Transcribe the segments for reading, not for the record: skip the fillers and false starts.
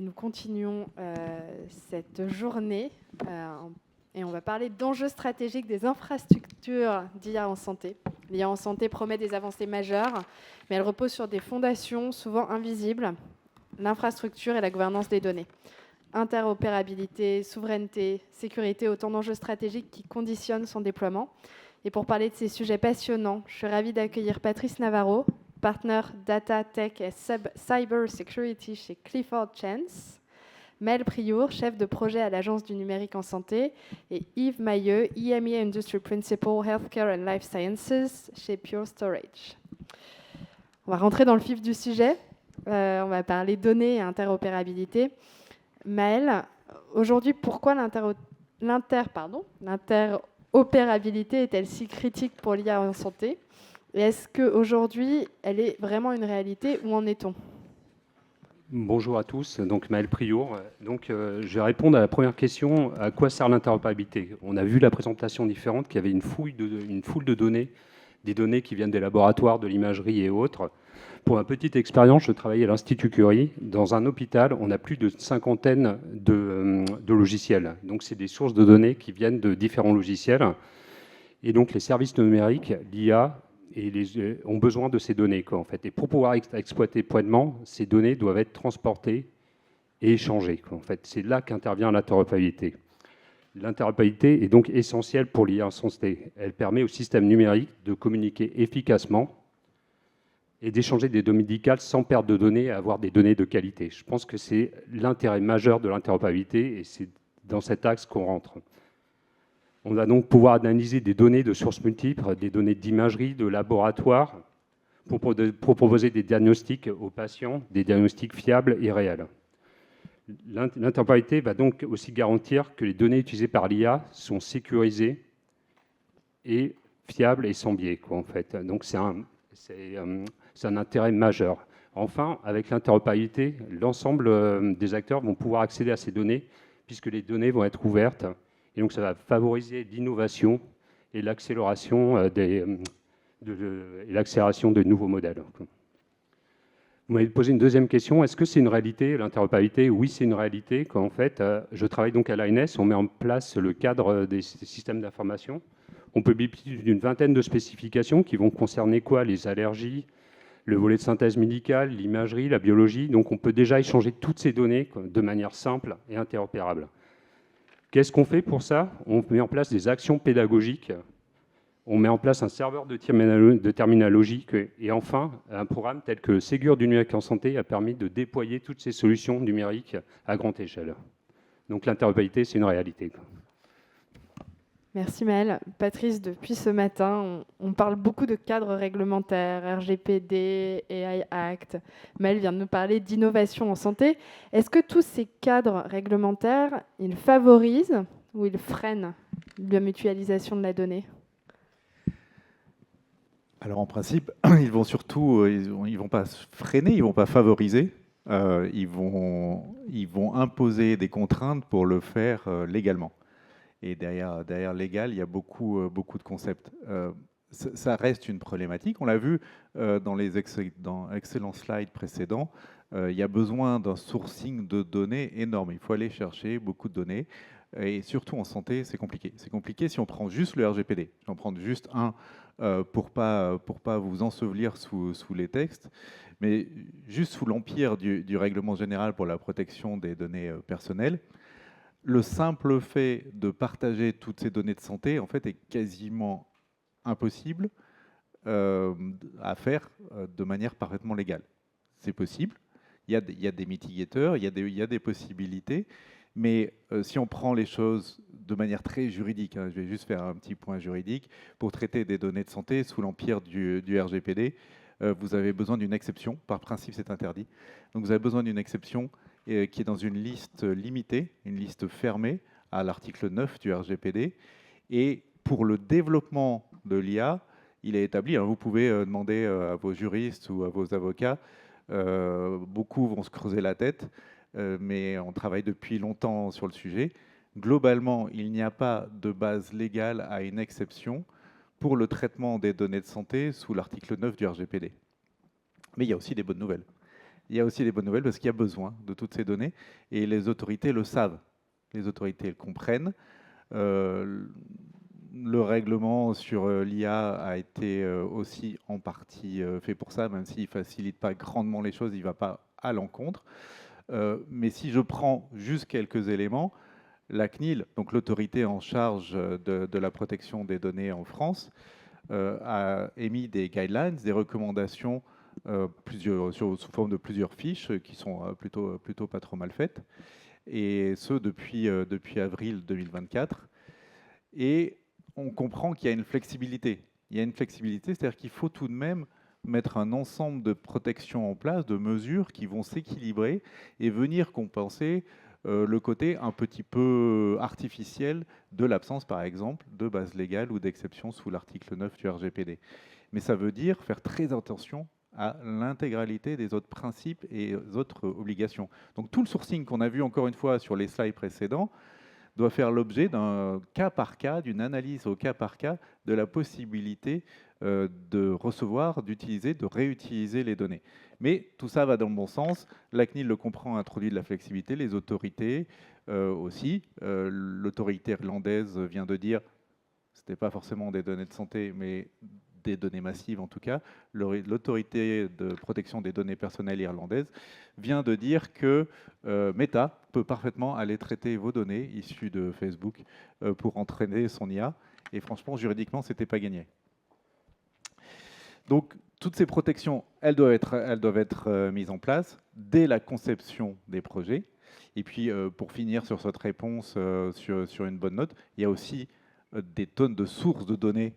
et nous continuons cette journée et on va parler d'enjeux stratégiques des infrastructures d'IA en santé. L'IA en santé promet des avancées majeures, mais elle repose sur des fondations souvent invisibles, l'infrastructure et la gouvernance des données. Interopérabilité, souveraineté, sécurité, autant d'enjeux stratégiques qui conditionnent son déploiement. Et pour parler de ces sujets passionnants, je suis ravie d'accueillir Patrice Navarro, partenaire Data Tech et Cyber Security chez Clifford Chance, Maëlle Priour, chef de projet à l'Agence du numérique en santé, et Yves Mailleux, EMEA Industry Principal Healthcare and Life Sciences chez Pure Storage. On va rentrer dans le vif du sujet. On va parler données et interopérabilité. Maëlle, aujourd'hui, pourquoi l'interopérabilité est-elle si critique pour l'IA en santé ? Et est-ce qu'aujourd'hui, elle est vraiment une réalité ? Où en est-on ? Bonjour à tous, donc Maëlle Priour. Donc, je vais répondre à la première question, à quoi sert l'interopérabilité ? On a vu la présentation différente, qu'il y avait une foule de données, des données qui viennent des laboratoires, de l'imagerie et autres. Pour ma petite expérience, je travaillais à l'Institut Curie. Dans un hôpital, on a plus de cinquantaine de logiciels. Donc, c'est des sources de données qui viennent de différents logiciels. Et donc, les services numériques, l'IA, ont besoin de ces données, en fait. Et pour pouvoir exploiter pleinement, ces données doivent être transportées et échangées, en fait. C'est là qu'intervient l'interopérabilité. L'interopérabilité est donc essentielle pour l'IA en santé. Elle permet au système numérique de communiquer efficacement et d'échanger des données médicales sans perte de données et avoir des données de qualité. Je pense que c'est l'intérêt majeur de l'interopérabilité et c'est dans cet axe qu'on rentre. On va donc pouvoir analyser des données de sources multiples, des données d'imagerie, de laboratoire, pour proposer des diagnostics aux patients, des diagnostics fiables et réels. L'interopérabilité va donc aussi garantir que les données utilisées par l'IA sont sécurisées et fiables et sans biais, en fait. Donc c'est un intérêt majeur. Enfin, avec l'interopérabilité, l'ensemble des acteurs vont pouvoir accéder à ces données, puisque les données vont être ouvertes. Et donc, ça va favoriser l'innovation et l'accélération de nouveaux modèles. Vous m'avez posé une deuxième question. Est-ce que c'est une réalité, l'interopérabilité ? Oui, c'est une réalité. En fait, je travaille donc à l'ANS. On met en place le cadre des systèmes d'information. On publie plus d'une vingtaine de spécifications qui vont concerner quoi ? Les allergies, le volet de synthèse médicale, l'imagerie, la biologie. Donc, on peut déjà échanger toutes ces données de manière simple et interopérable. Qu'est-ce qu'on fait pour ça ? On met en place des actions pédagogiques, on met en place un serveur de terminologie et enfin, un programme tel que Ségur du numérique en santé a permis de déployer toutes ces solutions numériques à grande échelle. Donc l'interopérabilité, c'est une réalité. Merci Maëlle. Patrice, depuis ce matin, on parle beaucoup de cadres réglementaires, RGPD, AI Act. Maëlle vient de nous parler d'innovation en santé. Est-ce que tous ces cadres réglementaires, ils favorisent ou ils freinent la mutualisation de la donnée ? Alors en principe, ils vont surtout, ils vont pas freiner, ils vont pas favoriser. Ils vont imposer des contraintes pour le faire légalement. Et derrière légal, il y a beaucoup de concepts. Ça reste une problématique. On l'a vu dans excellents slides précédents. Il y a besoin d'un sourcing de données énorme. Il faut aller chercher beaucoup de données. Et surtout en santé, c'est compliqué. C'est compliqué si on prend juste le RGPD. J'en prends juste un pour pas vous ensevelir sous les textes. Mais juste sous l'empire du règlement général pour la protection des données personnelles, le simple fait de partager toutes ces données de santé, en fait, est quasiment impossible à faire de manière parfaitement légale. C'est possible. Il y a des mitigateurs, il y a des possibilités. Mais si on prend les choses de manière très juridique, je vais juste faire un petit point juridique, pour traiter des données de santé sous l'empire du RGPD, vous avez besoin d'une exception. Par principe, c'est interdit. Donc vous avez besoin d'une exception qui est dans une liste limitée, une liste fermée à l'article 9 du RGPD. Et pour le développement de l'IA, il est établi, vous pouvez demander à vos juristes ou à vos avocats, beaucoup vont se creuser la tête, mais on travaille depuis longtemps sur le sujet. Globalement, il n'y a pas de base légale à une exception pour le traitement des données de santé sous l'article 9 du RGPD. Mais il y a aussi des bonnes nouvelles. il y a aussi des bonnes nouvelles parce qu'il y a besoin de toutes ces données et les autorités le savent. Les autorités le comprennent. Le règlement sur l'IA a été aussi en partie fait pour ça, même s'il ne facilite pas grandement les choses, il ne va pas à l'encontre. Mais si je prends juste quelques éléments, la CNIL, donc l'autorité en charge de la protection des données en France, a émis des guidelines, des recommandations sous forme de plusieurs fiches qui sont plutôt pas trop mal faites, et ce depuis avril 2024. Et on comprend qu'il y a une flexibilité. Il y a une flexibilité, c'est-à-dire qu'il faut tout de même mettre un ensemble de protections en place, de mesures qui vont s'équilibrer et venir compenser le côté un petit peu artificiel de l'absence, par exemple, de base légale ou d'exception sous l'article 9 du RGPD. Mais ça veut dire faire très attention à l'intégralité des autres principes et autres obligations. Donc tout le sourcing qu'on a vu encore une fois sur les slides précédents doit faire l'objet d'un cas par cas, d'une analyse au cas par cas de la possibilité de recevoir, d'utiliser, de réutiliser les données. Mais tout ça va dans le bon sens. La CNIL le comprend, introduit de la flexibilité, les autorités aussi. L'autorité irlandaise vient de dire, ce n'était pas forcément des données de santé, mais des données massives en tout cas. L'autorité de protection des données personnelles irlandaise vient de dire que Meta peut parfaitement aller traiter vos données issues de Facebook pour entraîner son IA. Et franchement, juridiquement, ce n'était pas gagné. Donc, toutes ces protections, elles doivent être mises en place dès la conception des projets. Et puis, pour finir sur cette réponse sur une bonne note, il y a aussi des tonnes de sources de données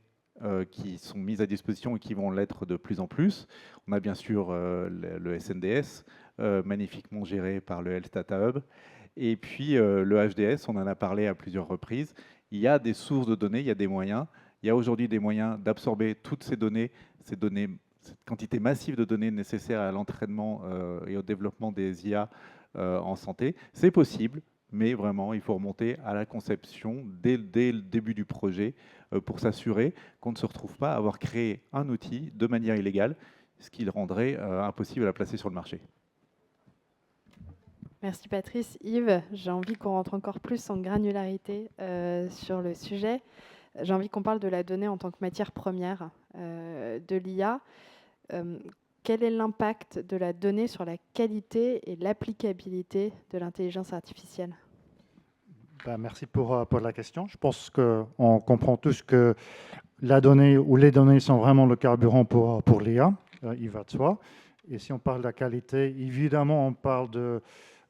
qui sont mises à disposition et qui vont l'être de plus en plus. On a bien sûr le SNDS, magnifiquement géré par le Health Data Hub. Et puis le HDS, on en a parlé à plusieurs reprises. Il y a des sources de données, il y a des moyens. Il y a aujourd'hui des moyens d'absorber toutes ces données, cette quantité massive de données nécessaires à l'entraînement et au développement des IA en santé. C'est possible, mais vraiment, il faut remonter à la conception dès le début du projet pour s'assurer qu'on ne se retrouve pas à avoir créé un outil de manière illégale, ce qui le rendrait impossible à placer sur le marché. Merci Patrice. Yves, j'ai envie qu'on rentre encore plus en granularité sur le sujet. J'ai envie qu'on parle de la donnée en tant que matière première de l'IA. Quel est l'impact de la donnée sur la qualité et l'applicabilité de l'intelligence artificielle ? Merci pour la question. Je pense qu'on comprend tous que la donnée ou les données sont vraiment le carburant pour l'IA, il va de soi. Et si on parle de la qualité, évidemment, on parle de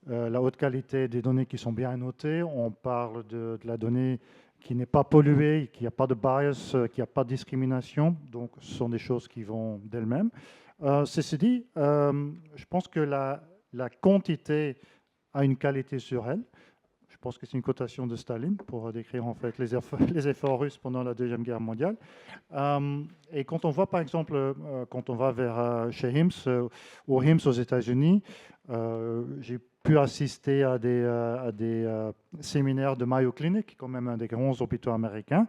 la haute qualité des données qui sont bien notées, on parle de la donnée qui n'est pas polluée, qu'il n'y a pas de bias, qu'il n'y a pas de discrimination. Donc, ce sont des choses qui vont d'elles-mêmes. Ceci dit, je pense que la quantité a une qualité sur elle. Je pense que c'est une quotation de Staline pour décrire en fait les efforts russes pendant la Deuxième Guerre mondiale. Et quand on voit par exemple, quand on va chez HIMSS ou HIMSS aux États-Unis, j'ai pu assister à des séminaires de Mayo Clinic, quand même un des grands hôpitaux américains.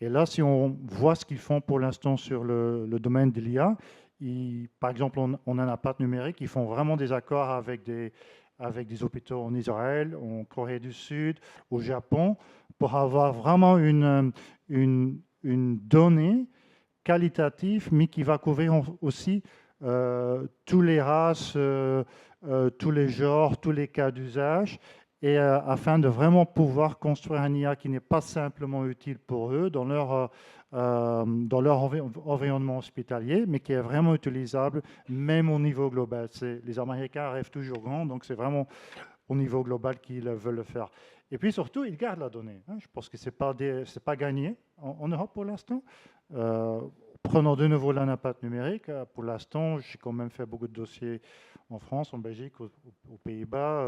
Et là, si on voit ce qu'ils font pour l'instant sur le domaine de l'IA, par exemple, on en a pas de numérique, ils font vraiment des accords avec des hôpitaux en Israël, en Corée du Sud, au Japon, pour avoir vraiment une donnée qualitative, mais qui va couvrir aussi toutes les races, tous les genres, tous les cas d'usage, et afin de vraiment pouvoir construire un IA qui n'est pas simplement utile pour eux dans leur environnement hospitalier, mais qui est vraiment utilisable même au niveau global. Les Américains rêvent toujours grand, donc c'est vraiment au niveau global qu'ils veulent le faire. Et puis surtout, ils gardent la donnée. Je pense que ce n'est pas gagné en Europe pour l'instant. Prenons de nouveau l'impact numérique. Pour l'instant, j'ai quand même fait beaucoup de dossiers en France, en Belgique, aux Pays-Bas.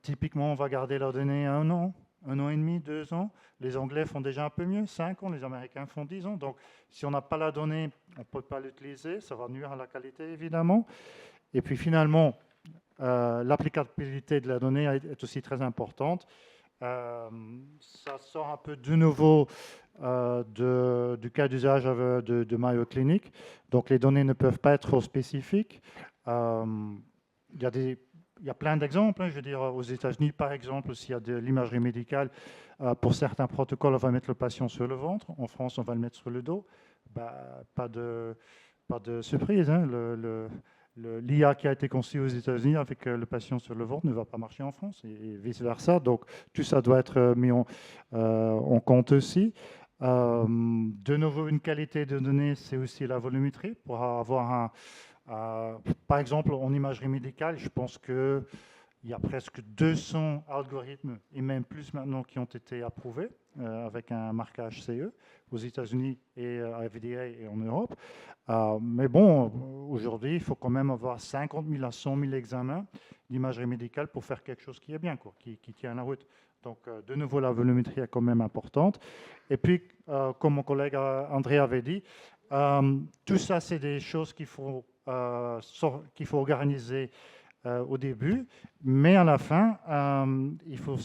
Typiquement, on va garder la donnée 1 an et demi, 2 ans. Les Anglais font déjà un peu mieux, 5 ans. Les Américains font 10 ans. Donc, si on n'a pas la donnée, on ne peut pas l'utiliser. Ça va nuire à la qualité, évidemment. Et puis, finalement, l'applicabilité de la donnée est aussi très importante. Ça sort un peu de nouveau du cas d'usage de Mayo Clinic. Donc, les données ne peuvent pas être trop spécifiques. Il y a plein d'exemples. Je veux dire, aux États-Unis, par exemple, s'il y a de l'imagerie médicale, pour certains protocoles, on va mettre le patient sur le ventre. En France, on va le mettre sur le dos. Pas de surprise. Hein. L'IA qui a été conçue aux États-Unis avec le patient sur le ventre ne va pas marcher en France et vice-versa. Donc, tout ça doit être mis en compte aussi. De nouveau, une qualité de données, c'est aussi la volumétrie. Pour avoir par exemple, en imagerie médicale, je pense qu'il y a presque 200 algorithmes, et même plus maintenant, qui ont été approuvés avec un marquage CE aux États-Unis et à FDA et en Europe. Mais bon, aujourd'hui, il faut quand même avoir 50 000 à 100 000 examens d'imagerie médicale pour faire quelque chose qui est bien, quoi, qui tient la route. Donc, de nouveau, la volumétrie est quand même importante. Et puis, comme mon collègue André avait dit, tout ça, c'est des choses qu'il faut organiser au début, mais à la fin, il faut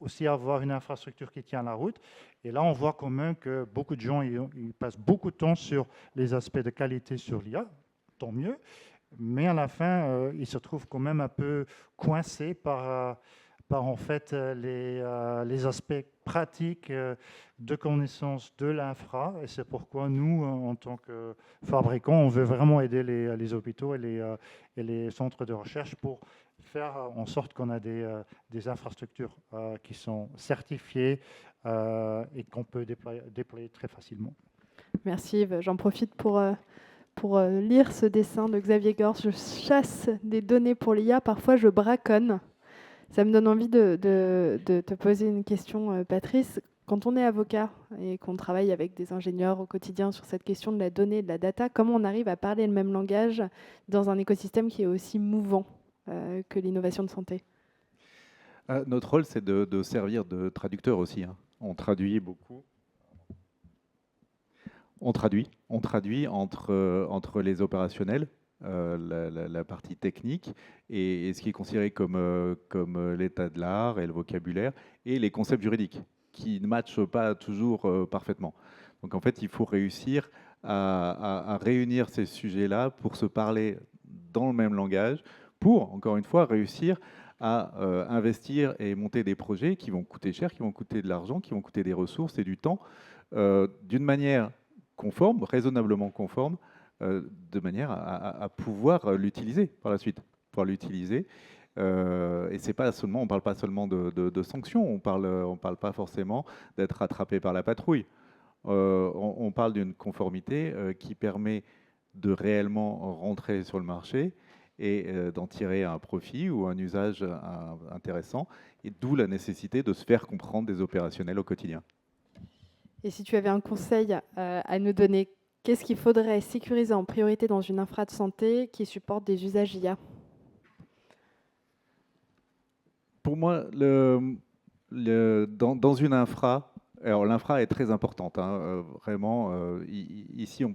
aussi avoir une infrastructure qui tient la route. Et là, on voit quand même que beaucoup de gens ils passent beaucoup de temps sur les aspects de qualité sur l'IA, tant mieux, mais à la fin, ils se trouvent quand même un peu coincés par en fait les aspects pratiques de connaissance de l'infra. Et c'est pourquoi nous, en tant que fabricants, on veut vraiment aider les hôpitaux et les centres de recherche pour faire en sorte qu'on a des infrastructures qui sont certifiées et qu'on peut déployer très facilement. Merci Yves. J'en profite pour lire ce dessin de Xavier Gorce. Je chasse des données pour l'IA, parfois je braconne. Ça me donne envie de te poser une question, Patrice. Quand on est avocat et qu'on travaille avec des ingénieurs au quotidien sur cette question de la donnée et de la data, comment on arrive à parler le même langage dans un écosystème qui est aussi mouvant que l'innovation de santé? Notre rôle, c'est de servir de traducteur aussi. Hein. On traduit beaucoup. On traduit entre les opérationnels, la partie technique, et ce qui est considéré comme l'état de l'art et le vocabulaire, et les concepts juridiques, qui ne matchent pas toujours parfaitement. Donc en fait, il faut réussir à réunir ces sujets-là pour se parler dans le même langage, pour, encore une fois, réussir à investir et monter des projets qui vont coûter cher, qui vont coûter de l'argent, qui vont coûter des ressources et du temps, d'une manière conforme, raisonnablement conforme, de manière à pouvoir l'utiliser par la suite. Pouvoir l'utiliser. Et c'est pas seulement, on ne parle pas seulement de sanctions, on parle pas forcément d'être rattrapé par la patrouille. On parle d'une conformité qui permet de réellement rentrer sur le marché et d'en tirer un profit ou un usage intéressant, et d'où la nécessité de se faire comprendre des opérationnels au quotidien. Et si tu avais un conseil à nous donner, qu'est-ce qu'il faudrait sécuriser en priorité dans une infra de santé qui supporte des usages IA? Pour moi, dans une infra, alors l'infra est très importante, hein, vraiment. Ici, on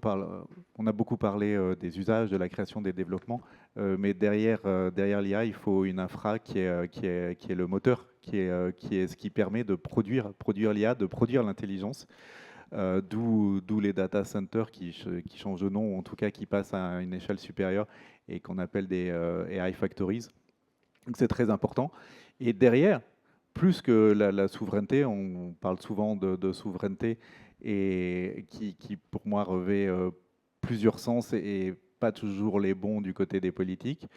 a beaucoup parlé des usages, de la création, des développements, mais derrière l'IA, il faut une infra qui est le moteur, qui est ce qui permet de produire l'IA, de produire l'intelligence. D'où les data centers qui changent de nom, ou en tout cas qui passent à une échelle supérieure et qu'on appelle des AI factories. Donc c'est très important. Et derrière, plus que la souveraineté, on parle souvent de souveraineté, et qui pour moi revêt plusieurs sens et pas toujours les bons du côté des politiques.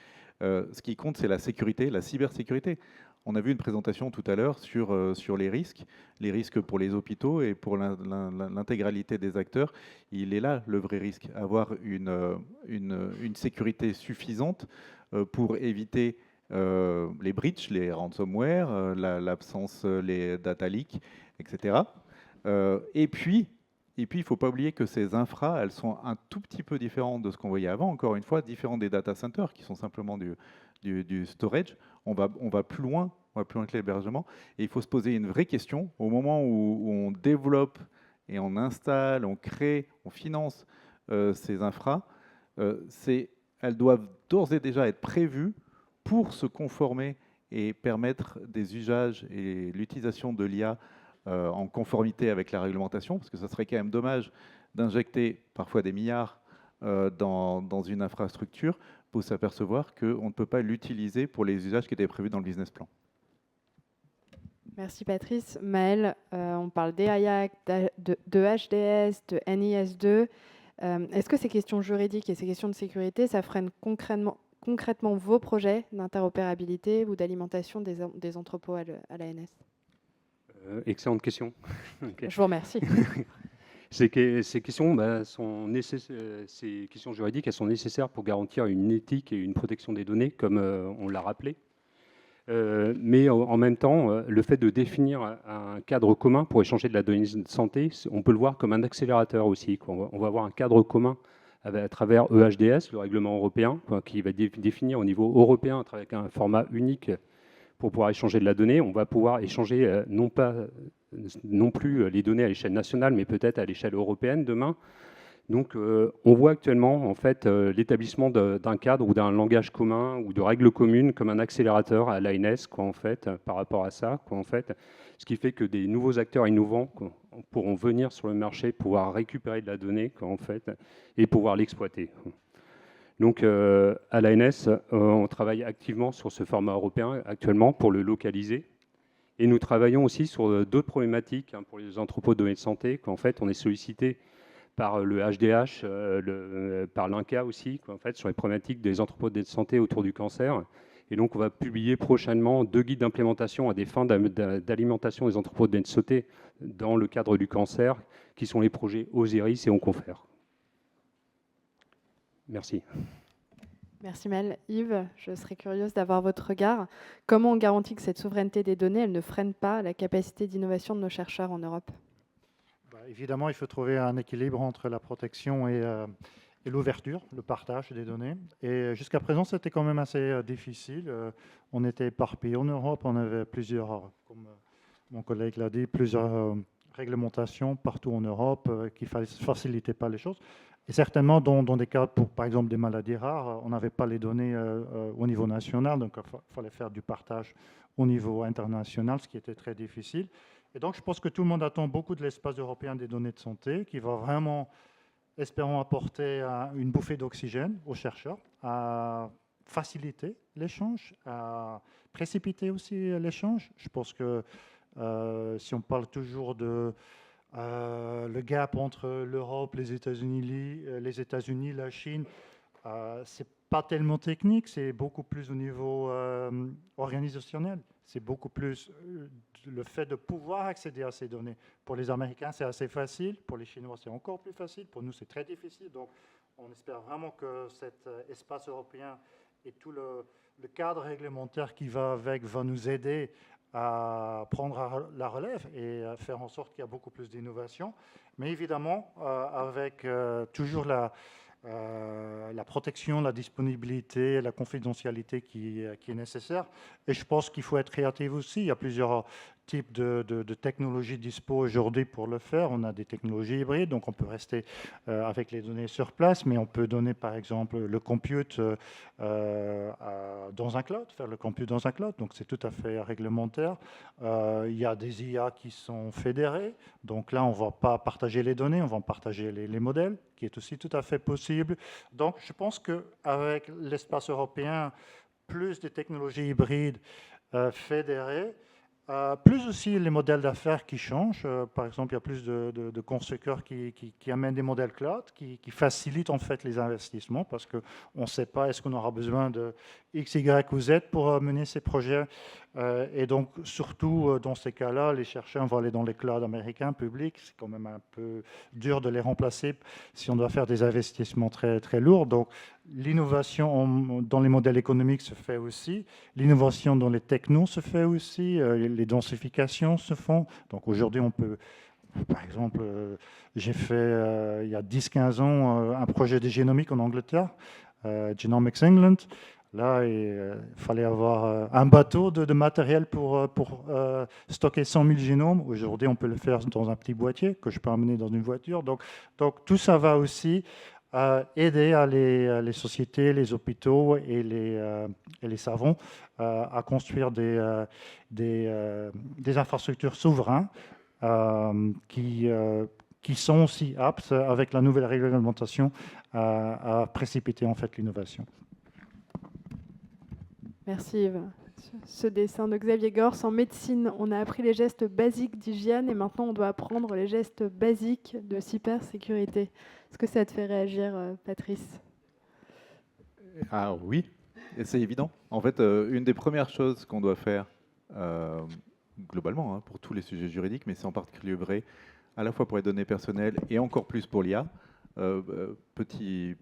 Ce qui compte, c'est la sécurité, la cybersécurité. On a vu une présentation tout à l'heure sur les risques pour les hôpitaux et pour l'intégralité des acteurs. Il est là le vrai risque, avoir une sécurité suffisante pour éviter les breaches, les ransomware, l'absence, les data leaks, etc. Et puis, il ne faut pas oublier que ces infras, elles sont un tout petit peu différentes de ce qu'on voyait avant. Encore une fois, différentes des data centers qui sont simplement du storage. On va plus loin que l'hébergement. Et il faut se poser une vraie question. Au moment où on développe et on installe, on crée, on finance ces infras, elles doivent d'ores et déjà être prévues pour se conformer et permettre des usages et l'utilisation de l'IA en conformité avec la réglementation, parce que ça serait quand même dommage d'injecter parfois des milliards dans une infrastructure pour s'apercevoir qu'on ne peut pas l'utiliser pour les usages qui étaient prévus dans le business plan. Merci Patrice. Maëlle, on parle d'EAIAC, de HDS, de NIS2. Est-ce que ces questions juridiques et ces questions de sécurité, ça freine concrètement vos projets d'interopérabilité ou d'alimentation des entrepôts à l'ANS? Excellente question. Okay. Je vous remercie. Ces questions ces questions juridiques, elles sont nécessaires pour garantir une éthique et une protection des données, comme on l'a rappelé. Mais en même temps, le fait de définir un cadre commun pour échanger de la donnée de santé, on peut le voir comme un accélérateur aussi. On va avoir un cadre commun à travers EHDS, le règlement européen, qui va définir au niveau européen avec un format unique pour pouvoir échanger de la donnée. On va pouvoir échanger non plus les données à l'échelle nationale, mais peut-être à l'échelle européenne demain. Donc, on voit actuellement en fait l'établissement d'un cadre ou d'un langage commun ou de règles communes comme un accélérateur à l'ANS, en fait, par rapport à ça, en fait, ce qui fait que des nouveaux acteurs innovants pourront venir sur le marché, pouvoir récupérer de la donnée, en fait, et pouvoir l'exploiter. Donc, à l'ANS, on travaille activement sur ce format européen actuellement pour le localiser. Et nous travaillons aussi sur d'autres problématiques pour les entrepôts de données de santé, qu'en fait, on est sollicité par le HDH, par l'INCa aussi, en fait, sur les problématiques des entrepôts de santé autour du cancer. Et donc, on va publier prochainement 2 guides d'implémentation à des fins d'alimentation des entrepôts de données de santé dans le cadre du cancer, qui sont les projets Osiris et Onconfer. Merci. Merci Mel. Yves, je serais curieuse d'avoir votre regard. Comment on garantit que cette souveraineté des données, elle ne freine pas la capacité d'innovation de nos chercheurs en Europe ? Évidemment, il faut trouver un équilibre entre la protection et l'ouverture, le partage des données. Et jusqu'à présent, c'était quand même assez difficile. On était éparpillés en Europe, on avait plusieurs, comme mon collègue l'a dit, plusieurs réglementations partout en Europe qui ne facilitaient pas les choses. Et certainement, dans des cas, pour par exemple des maladies rares, on n'avait pas les données au niveau national, donc il fallait faire du partage au niveau international, ce qui était très difficile. Et donc, je pense que tout le monde attend beaucoup de l'espace européen des données de santé, qui va vraiment, espérons, apporter une bouffée d'oxygène aux chercheurs, à faciliter l'échange, à précipiter aussi l'échange. Je pense que si on parle toujours de le gap entre l'Europe, les États-Unis, la Chine, c'est pas tellement technique, c'est beaucoup plus au niveau organisationnel. C'est beaucoup plus le fait de pouvoir accéder à ces données. Pour les Américains, c'est assez facile. Pour les Chinois, c'est encore plus facile. Pour nous, c'est très difficile. Donc, on espère vraiment que cet espace européen et tout le cadre réglementaire qui va avec va nous aider à prendre la relève et à faire en sorte qu'il y a beaucoup plus d'innovation. Mais évidemment, avec toujours la protection, la disponibilité, la confidentialité qui est nécessaire. Et je pense qu'il faut être créatif aussi. Il y a plusieurs types de technologies dispo aujourd'hui pour le faire. On a des technologies hybrides, donc on peut rester avec les données sur place, mais on peut donner par exemple le compute dans un cloud, faire le compute dans un cloud, donc c'est tout à fait réglementaire. Il y a des IA qui sont fédérées, donc là on ne va pas partager les données, on va partager les modèles, qui est aussi tout à fait possible. Donc je pense qu'avec l'espace européen, plus de technologies hybrides fédérées, plus aussi les modèles d'affaires qui changent. Par exemple, il y a plus de constructeurs qui amènent des modèles cloud, qui facilitent en fait les investissements, parce qu'on ne sait pas est-ce qu'on aura besoin de X, Y ou Z pour mener ces projets. Et donc, surtout dans ces cas-là, les chercheurs vont aller dans les clouds américains publics. C'est quand même un peu dur de les remplacer si on doit faire des investissements très, très lourds. Donc, l'innovation dans les modèles économiques se fait aussi. L'innovation dans les technos se fait aussi. Les densifications se font. Donc, aujourd'hui, on peut... Par exemple, j'ai fait, il y a 10-15 ans, un projet de génomique en Angleterre, Genomics England. Là, il fallait avoir un bateau de matériel pour stocker 100 000 génomes. Aujourd'hui, on peut le faire dans un petit boîtier que je peux emmener dans une voiture. Donc tout ça va aussi aider les sociétés, les hôpitaux et les savants à construire des infrastructures souveraines qui qui sont aussi aptes, avec la nouvelle réglementation, à précipiter en fait l'innovation. Merci Yves. Ce dessin de Xavier Gors, en médecine, on a appris les gestes basiques d'hygiène et maintenant on doit apprendre les gestes basiques de cybersécurité. Est-ce que ça te fait réagir, Patrice? Ah oui, et c'est évident. En fait, une des premières choses qu'on doit faire, globalement, hein, pour tous les sujets juridiques, mais c'est en particulier vrai à la fois pour les données personnelles et encore plus pour l'IA. Petit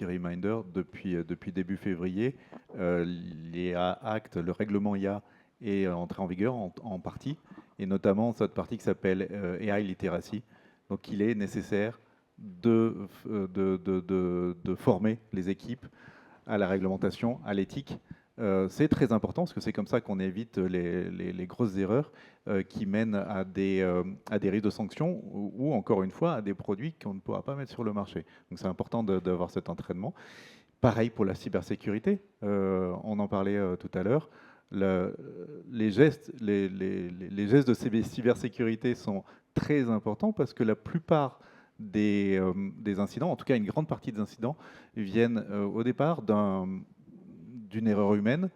reminder, depuis début février, l'IA Act, le règlement IA, est entré en vigueur en partie, et notamment cette partie qui s'appelle AI Literacy. Donc il est nécessaire de former les équipes à la réglementation, à l'éthique. C'est très important parce que c'est comme ça qu'on évite les grosses erreurs qui mènent à des risques de sanctions ou encore une fois à des produits qu'on ne pourra pas mettre sur le marché. Donc c'est important d'avoir cet entraînement. Pareil pour la cybersécurité, on en parlait tout à l'heure. Les gestes de cybersécurité sont très importants parce que la plupart des incidents, en tout cas une grande partie des incidents, viennent au départ d'une erreur humaine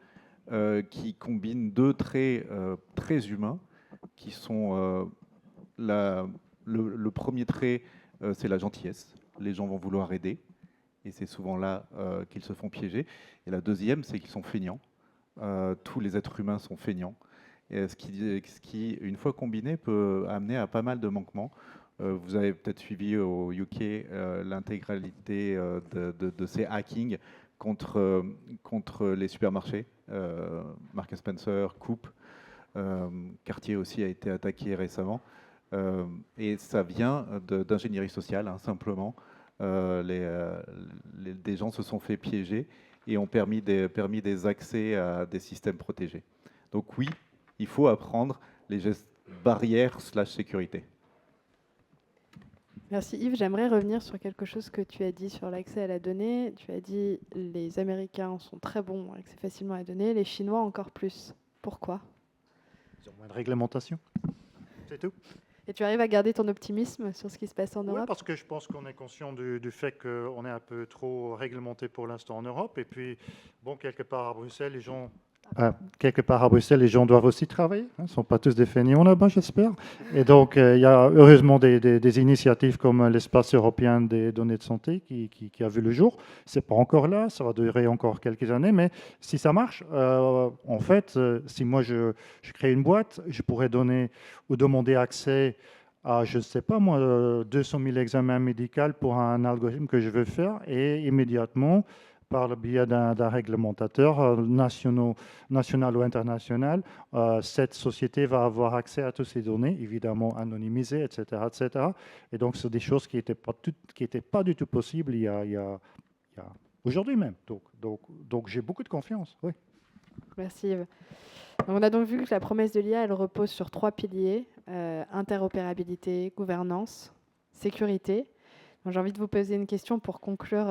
qui combine deux traits très humains qui sont le premier trait, c'est la gentillesse. Les gens vont vouloir aider et c'est souvent là qu'ils se font piéger. Et la deuxième, c'est qu'ils sont feignants. Tous les êtres humains sont feignants. Et ce qui, une fois combiné, peut amener à pas mal de manquements. Vous avez peut-être suivi au UK l'intégralité de ces hackings contre les supermarchés. Marks & Spencer, Coop, Cartier aussi a été attaqué récemment. Et ça vient d'ingénierie sociale, hein, simplement. Des gens se sont fait piéger et ont permis des accès à des systèmes protégés. Donc oui, il faut apprendre les gestes barrières / sécurité. Merci Yves. J'aimerais revenir sur quelque chose que tu as dit sur l'accès à la donnée. Tu as dit les Américains sont très bons à accès facilement à la donnée, les Chinois encore plus. Pourquoi? Ils ont moins de réglementation. C'est tout. Et tu arrives à garder ton optimisme sur ce qui se passe en Oui, Europe? parce que je pense qu'on est conscient du fait qu'on est un peu trop réglementé pour l'instant en Europe. Et puis, bon, quelque part à Bruxelles, les gens doivent aussi travailler. Ils ne sont pas tous des feignants là-bas, j'espère. Et donc, il y a heureusement des initiatives comme l'espace européen des données de santé qui a vu le jour. Ce n'est pas encore là, ça va durer encore quelques années. Mais si ça marche, en fait, si moi je crée une boîte, je pourrais donner ou demander accès à, je ne sais pas moi, 200 000 examens médicaux pour un algorithme que je veux faire et immédiatement, par le biais d'un réglementateur national ou international, cette société va avoir accès à toutes ces données, évidemment anonymisées, etc. etc. Et donc, c'est des choses qui n'étaient pas du tout possibles il y a aujourd'hui même. Donc j'ai beaucoup de confiance. Oui. Merci Yves. Donc, on a donc vu que la promesse de l'IA, elle repose sur 3 piliers, interopérabilité, gouvernance, sécurité. J'ai envie de vous poser une question pour conclure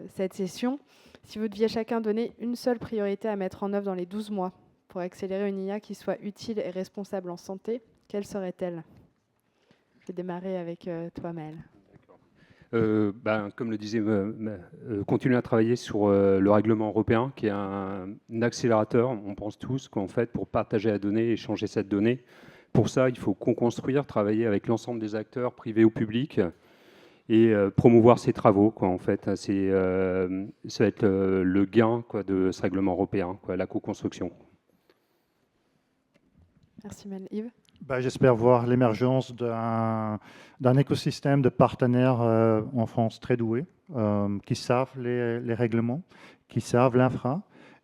cette session. Si vous deviez chacun donner une seule priorité à mettre en œuvre dans les 12 mois pour accélérer une IA qui soit utile et responsable en santé, quelle serait-elle? Je vais démarrer avec toi, Maël. Comme le disait, continuer à travailler sur le règlement européen, qui est un accélérateur, on pense tous, qu'en fait, pour partager la donnée, échanger cette donnée, pour ça, il faut co-construire, travailler avec l'ensemble des acteurs, privés ou publics, et promouvoir ces travaux, quoi, en fait. Ça va être le gain, quoi, de ce règlement européen, quoi, la co-construction. Merci, Maël. Yves? J'espère voir l'émergence d'un écosystème de partenaires en France très doués, qui savent les règlements, qui savent l'infra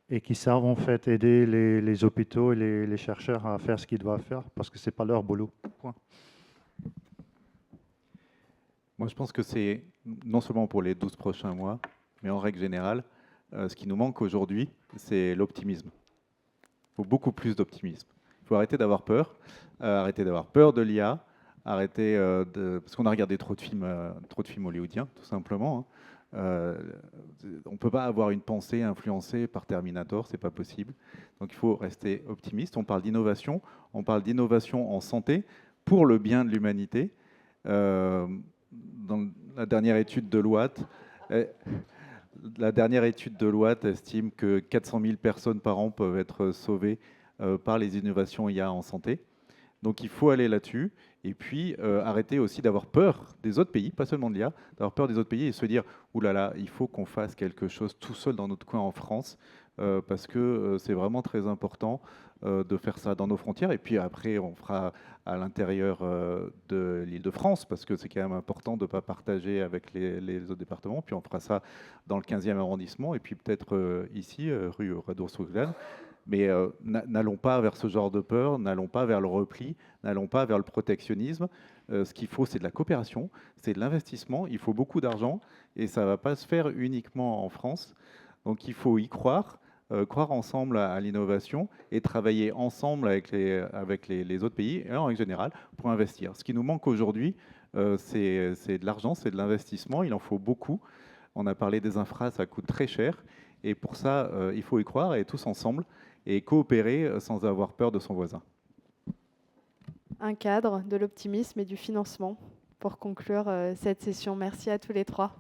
et qui savent en fait aider les hôpitaux et les chercheurs à faire ce qu'ils doivent faire parce que ce n'est pas leur boulot. Point. Moi, je pense que c'est non seulement pour les 12 prochains mois, mais en règle générale, ce qui nous manque aujourd'hui, c'est l'optimisme. Il faut beaucoup plus d'optimisme. Il faut arrêter d'avoir peur de l'IA, parce qu'on a regardé trop de films hollywoodiens, tout simplement. Hein. On ne peut pas avoir une pensée influencée par Terminator, c'est pas possible. Donc il faut rester optimiste. On parle d'innovation en santé pour le bien de l'humanité. Dans la dernière étude de l'Ouate, estime que 400 000 personnes par an peuvent être sauvées par les innovations IA en santé. Donc il faut aller là-dessus. Et puis arrêter aussi d'avoir peur des autres pays, pas seulement de l'IA, d'avoir peur des autres pays et se dire ouh là là, il faut qu'on fasse quelque chose tout seul dans notre coin en France, parce que c'est vraiment très important de faire ça dans nos frontières. Et puis après, on fera à l'intérieur de l'Île-de-France, parce que c'est quand même important de ne pas partager avec les autres départements. Puis on fera ça dans le 15e arrondissement, et puis peut-être ici, rue Radour-Souglan. Mais n'allons pas vers ce genre de peur, n'allons pas vers le repli, n'allons pas vers le protectionnisme. Ce qu'il faut, c'est de la coopération, c'est de l'investissement. Il faut beaucoup d'argent et ça ne va pas se faire uniquement en France. Donc il faut y croire, croire ensemble à l'innovation et travailler ensemble avec les autres pays et en général pour investir. Ce qui nous manque aujourd'hui, c'est de l'argent, c'est de l'investissement. Il en faut beaucoup. On a parlé des infras, ça coûte très cher. Et pour ça, il faut y croire et tous ensemble et coopérer sans avoir peur de son voisin. Un cadre, de l'optimisme et du financement pour conclure cette session. Merci à tous les trois.